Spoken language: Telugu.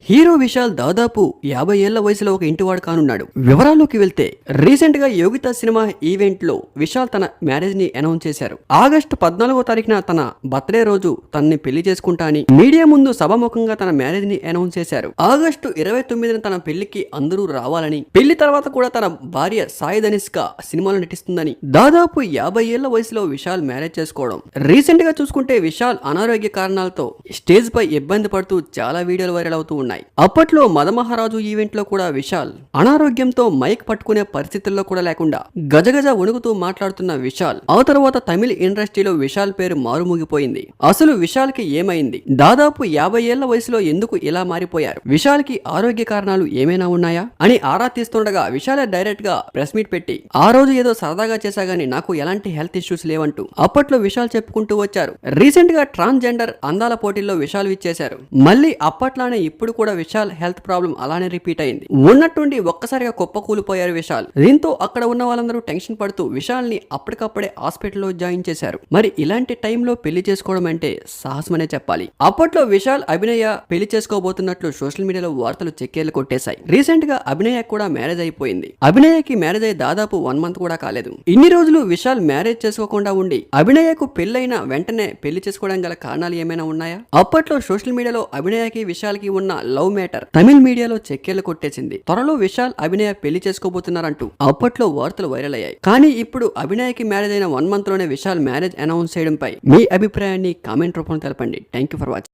హీరో విశాల్ దాదాపు 50 ఏళ్ల వయసులో ఒక ఇంటివాడు కానున్నాడు. వివరాల్లోకి వెళ్తే రీసెంట్ గా యోగిత సినిమా ఈవెంట్ లో విశాల్ తన మ్యారేజ్ ని అనౌన్స్ చేశారు. ఆగస్టు 14వ తారీఖున తన బర్త్డే రోజు తనని పెళ్లి చేసుకుంటా అని మీడియా ముందు సభాముఖంగా తన మ్యారేజ్ ని అనౌన్స్ చేశారు. ఆగస్టు 29న తన పెళ్లికి అందరూ రావాలని, పెళ్లి తర్వాత కూడా తన భార్య సాయి ధనిష్క సినిమాలో నటిస్తుందని, దాదాపు 50 ఏళ్ల వయసులో విశాల్ మ్యారేజ్ చేసుకోవడం. రీసెంట్ గా చూసుకుంటే విశాల్ అనారోగ్య కారణాలతో స్టేజ్ పై ఇబ్బంది పడుతూ చాలా వీడియోలు వైరల్ అవుతూ ఉన్నాయి. అప్పట్లో మదమహారాజు ఈవెంట్ లో కూడా విశాల్ అనారోగ్యంతో మైక్ పట్టుకునే పరిస్థితుల్లో కూడా లేకుండా గజగజ వణుకుతూ మాట్లాడుతున్న విశాల్ ఆ తర్వాత తమిళ ఇండస్ట్రీలో విశాల్ పేరు మారుమూగిపోయింది. అసలు విశాల్ కి ఏమైంది? దాదాపు 50 ఏళ్ల వయసులో ఎందుకు ఇలా మారిపోయారు? విశాల్ కి ఆరోగ్య కారణాలు ఏమైనా ఉన్నాయా అని ఆరా తీస్తుండగా విశాలే డైరెక్ట్ గా ప్రెస్ మీట్ పెట్టి ఆ రోజు ఏదో సరదాగా చేశా గానీ నాకు ఎలాంటి హెల్త్ ఇష్యూస్ లేవంటూ అప్పట్లో విశాల్ చెప్పుకుంటూ వచ్చారు. రీసెంట్ గా ట్రాన్స్జెండర్ అందాల పోటీల్లో విశాల్ విచ్చేశారు. మళ్ళీ అప్పట్లానే ఇప్పుడు కూడా విశాల్ హెల్త్ ప్రాబ్లం అలానే రిపీట్ అయింది. ఉన్నట్టుండి ఒక్కసారిగా కుప్పకూలిపోయారు విశాల్. దీంతో అక్కడ ఉన్న వాళ్ళందరూ టెన్షన్ పడుతూ విశాల్ ని అప్పటికప్పుడే హాస్పిటల్లో జాయిన్ చేశారు. మరి ఇలాంటి టైంలో పెళ్లి చేసుకోవడం అంటే సాహసమనే చెప్పాలి. అప్పట్లో విశాల్ అభినయ పెళ్లి చేసుకోబోతున్నట్లు సోషల్ మీడియాలో వార్తలు చెక్కేళ్లు కొట్టేశాయి. రీసెంట్ గా అభినయ కూడా మ్యారేజ్ అయిపోయింది. అభినయకి మ్యారేజ్ అయ్యి దాదాపు 1 మంత్ కూడా కాలేదు. ఇన్ని రోజులు విశాల్ మ్యారేజ్ చేసుకోకుండా ఉండి అభినయకు పెళ్లైన వెంటనే పెళ్లి చేసుకోవడం గల కారణాలు ఏమైనా ఉన్నాయా? అప్పట్లో సోషల్ మీడియాలో అభినయకి విశాల్ కి ఉన్న లవ్ మ్యాటర్ తమిళ మీడియాలో చెక్కేళ్లు కొట్టేసింది. త్వరలో విశాల్ అభినయ పెళ్లి చేసుకోబోతున్నారంటూ అప్పట్లో వార్తలు వైరల్ అయ్యాయి. కానీ ఇప్పుడు అభినయకి మ్యారేజ్ అయిన 1 మంత్ లోనే విశాల్ మ్యారేజ్ అనౌన్స్ చేయడంపై మీ అభిప్రాయాన్ని కామెంట్ రూపంలో తెలపండి. Thank you for watching.